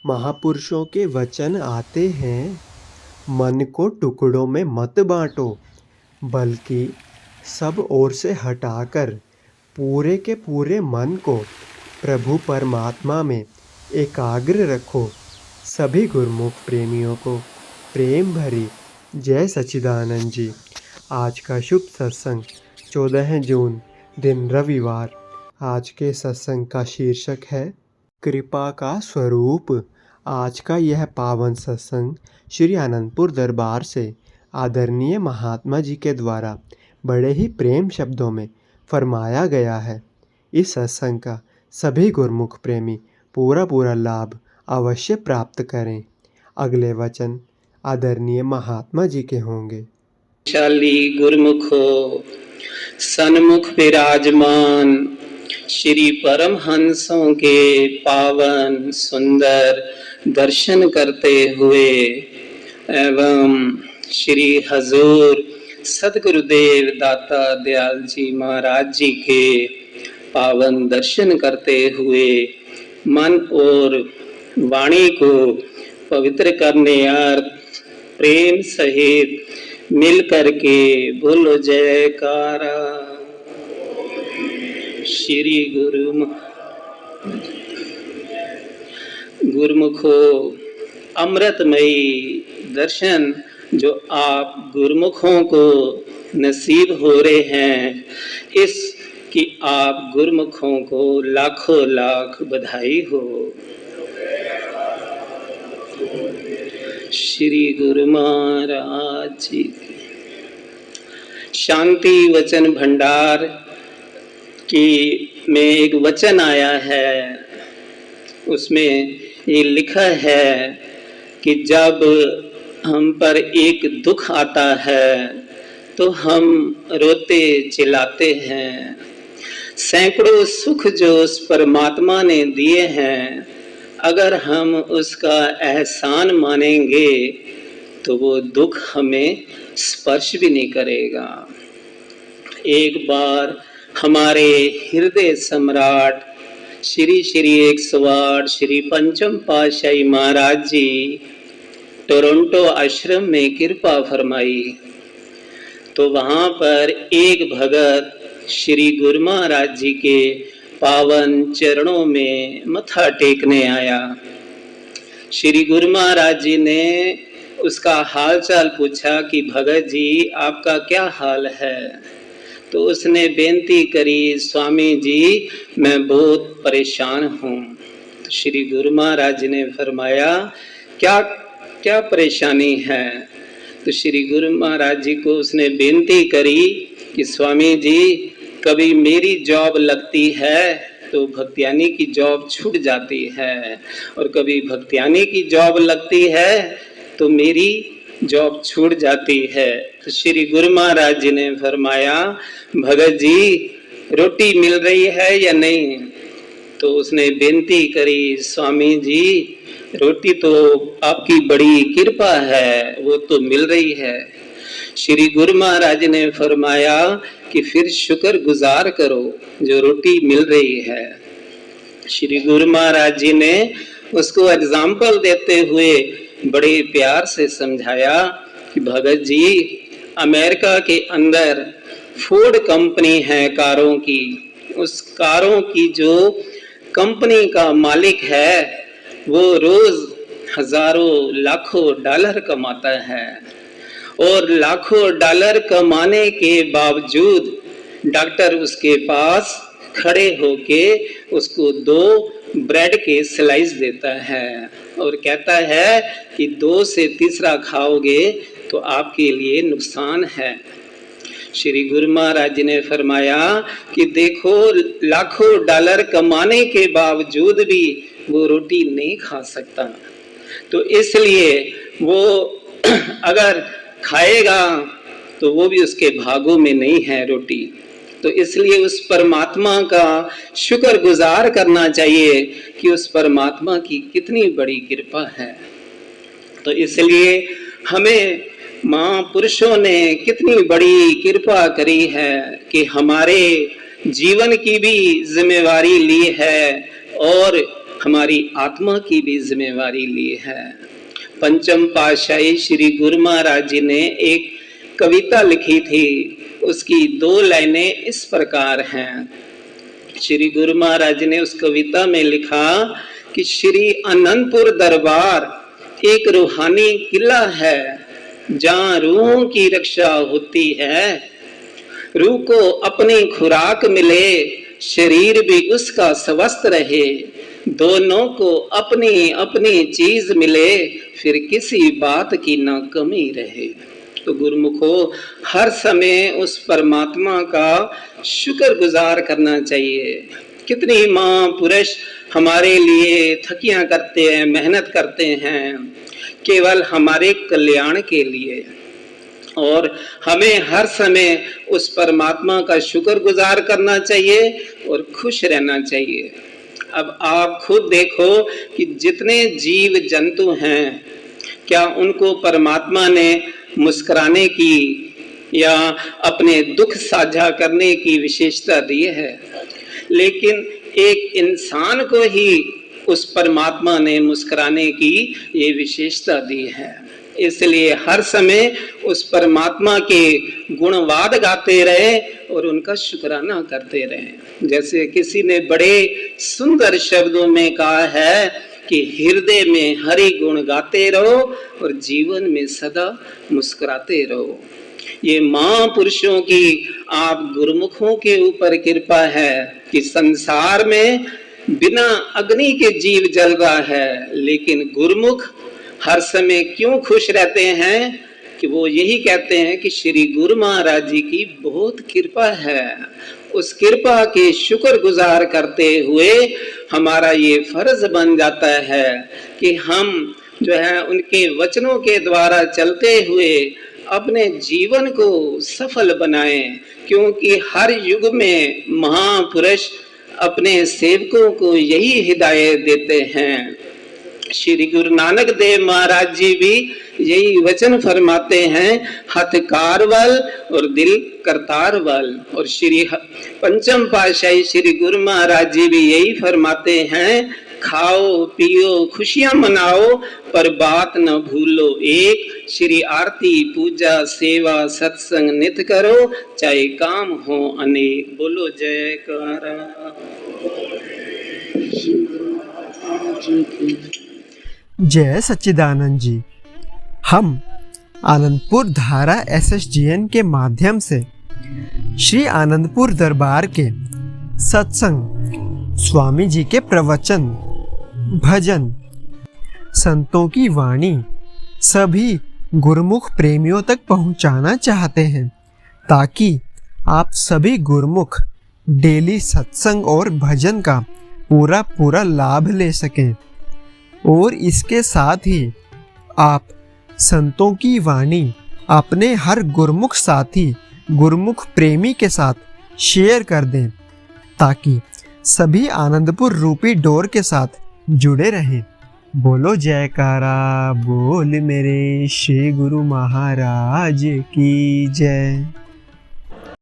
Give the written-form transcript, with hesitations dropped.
महापुरुषों के वचन आते हैं, मन को टुकड़ों में मत बांटो, बल्कि सब ओर से हटाकर पूरे के पूरे मन को प्रभु परमात्मा में एकाग्र रखो। सभी गुरुमुख प्रेमियों को प्रेम भरी जय सच्चिदानंद जी। आज का शुभ सत्संग 14 जून दिन रविवार। आज के सत्संग का शीर्षक है कृपा का स्वरूप। आज का यह पावन सत्संग श्री आनंदपुर दरबार से आदरणीय महात्मा जी के द्वारा बड़े ही प्रेम शब्दों में फरमाया गया है। इस सत्संग का सभी गुरुमुख प्रेमी पूरा लाभ अवश्य प्राप्त करें। अगले वचन आदरणीय महात्मा जी के होंगे। शाली गुरुमुखो सन्मुख विराजमान श्री परमहंसों के पावन सुंदर दर्शन करते हुए एवं श्री हजूर सदगुरुदेव दाता दयाल जी महाराज जी के पावन दर्शन करते हुए मन और वाणी को पवित्र करने अर्थ प्रेम सहित मिल करके बोलो जयकारा। श्री गुरुमुखो अमृतमयी दर्शन जो आप गुरुमुखों को नसीब हो रहे हैं, इसकी आप गुरुमुखों को लाखों लाख बधाई हो। श्री गुरु महाराज जी शांति वचन भंडार की में एक वचन आया है, उसमें ये लिखा है कि जब हम पर एक दुख आता है तो हम रोते चिल्लाते हैं। सैकड़ों सुख जो उस परमात्मा ने दिए हैं, अगर हम उसका एहसान मानेंगे तो वो दुख हमें स्पर्श भी नहीं करेगा। एक बार हमारे हृदय सम्राट श्री 108 श्री पंचम पातशाही महाराज जी टोरंटो आश्रम में कृपा फरमाई, तो वहां पर एक भगत श्री गुरु महाराज जी के पावन चरणों में मत्था टेकने आया। श्री गुरु महाराज जी ने उसका हाल चाल पूछा कि भगत जी आपका क्या हाल है। तो उसने बेनती करी, स्वामी जी मैं बहुत परेशान हूँ। तो श्री गुरु महाराज जी ने फरमाया क्या क्या परेशानी है। तो श्री गुरु महाराज जी को उसने बेनती करी कि स्वामी जी कभी मेरी जॉब लगती है तो भक्तियानी की जॉब छूट जाती है, और कभी भक्तियानी की जॉब लगती है तो मेरी जॉब छूट जाती है। तो श्री गुरु महाराज जी ने फरमाया भगत जी रोटी मिल रही है या नहीं। तो उसने बेनती करी, स्वामी जी रोटी तो आपकी बड़ी कृपा है, वो तो मिल रही है। श्री गुरु महाराज ने फरमाया कि फिर शुक्र गुजार करो जो रोटी मिल रही है। श्री गुरु महाराज जी ने उसको एग्जाम्पल देते हुए बड़े प्यार से समझाया कि भगत जी अमेरिका के अंदर फोर्ड कंपनी है कारों की, उस कारों की जो कंपनी का मालिक है वो रोज हजारों लाखों डॉलर कमाता है, और लाखों डॉलर कमाने के बावजूद डॉक्टर उसके पास खड़े होके उसको 2 ब्रेड के स्लाइस देता है और कहता है कि 2 से तीसरा खाओगे तो आपके लिए नुकसान है। श्री गुरु महाराज जी ने फरमाया कि देखो लाखों डॉलर कमाने के बावजूद भी वो रोटी नहीं खा सकता, तो इसलिए वो अगर खाएगा तो वो भी उसके भागों में नहीं है रोटी। तो इसलिए उस परमात्मा का शुक्र गुजार करना चाहिए कि उस परमात्मा की कितनी बड़ी कृपा है। तो इसलिए हमें महापुरुषों ने कितनी बड़ी कृपा करी है कि हमारे जीवन की भी जिम्मेवारी ली है और हमारी आत्मा की भी जिम्मेवारी ली है। पंचम पातशाही श्री गुरु महाराज जी ने एक कविता लिखी थी, उसकी 2 लाइनें इस प्रकार हैं। श्री गुरु महाराज ने उस कविता में लिखा कि श्री आनंदपुर दरबार एक रूहानी किला है, जहाँ रूहों की रक्षा होती है। रूह को अपनी खुराक मिले, शरीर भी उसका स्वस्थ रहे, दोनों को अपनी अपनी चीज मिले, फिर किसी बात की ना कमी रहे। तो गुरुमुखो, हर समय उस परमात्मा का शुक्रगुजार करना चाहिए। कितनी माँ पुरुष हमारे लिए थकियां करते हैं, मेहनत करते हैं, केवल हमारे कल्याण के लिए, और हमें हर समय उस परमात्मा का शुक्रगुजार करना चाहिए और खुश रहना चाहिए। अब आप खुद देखो कि जितने जीव जंतु हैं, क्या उनको परमात्मा ने मुस्कुराने की या अपने दुख साझा करने की विशेषता दी है? लेकिन एक इंसान को ही उस परमात्मा ने मुस्कुराने की ये विशेषता दी है। इसलिए हर समय उस परमात्मा के गुणवाद गाते रहे और उनका शुक्राना करते रहे। जैसे किसी ने बड़े सुंदर शब्दों में कहा है कि हृदय में हरि गुण गाते रहो और जीवन में सदा मुस्कुराते रहो। ये महापुरुषों की, आप गुरुमुखों के ऊपर कृपा है कि संसार में बिना अग्नि के जीव जल रहा है, लेकिन गुरुमुख हर समय क्यों खुश रहते हैं कि वो यही कहते हैं कि श्री गुरु महाराज जी की बहुत कृपा है। उस कृपा के शुक्रगुजार करते हुए हमारा ये फर्ज बन जाता है कि हम जो है उनके वचनों के द्वारा चलते हुए अपने जीवन को सफल बनाएं, क्योंकि हर युग में महापुरुष अपने सेवकों को यही हिदायत देते हैं। श्री गुरु नानक देव महाराज जी भी यही वचन फरमाते हैं, हथकार बल और दिल करतार बल। और श्री पंचम पातशाही श्री गुरु महाराज जी भी यही फरमाते हैं, खाओ पियो खुशियां मनाओ पर बात न भूलो एक, श्री आरती पूजा सेवा सत्संग नित करो, चाहे काम हो अनेक। बोलो जयकारा। जय सच्चिदानंद जी। हम आनंदपुर धारा SSGN के माध्यम से श्री आनंदपुर दरबार के सत्संग, स्वामी जी के प्रवचन, भजन, संतों की वाणी सभी गुरुमुख प्रेमियों तक पहुंचाना चाहते हैं, ताकि आप सभी गुरुमुख डेली सत्संग और भजन का पूरा लाभ ले सकें। और इसके साथ ही आप संतों की वाणी अपने हर गुरुमुख साथी, गुरुमुख प्रेमी के साथ शेयर कर दें, ताकि सभी आनंदपुर रूपी डोर के साथ जुड़े रहें। बोलो जयकारा, बोल मेरे श्री गुरु महाराज की जय।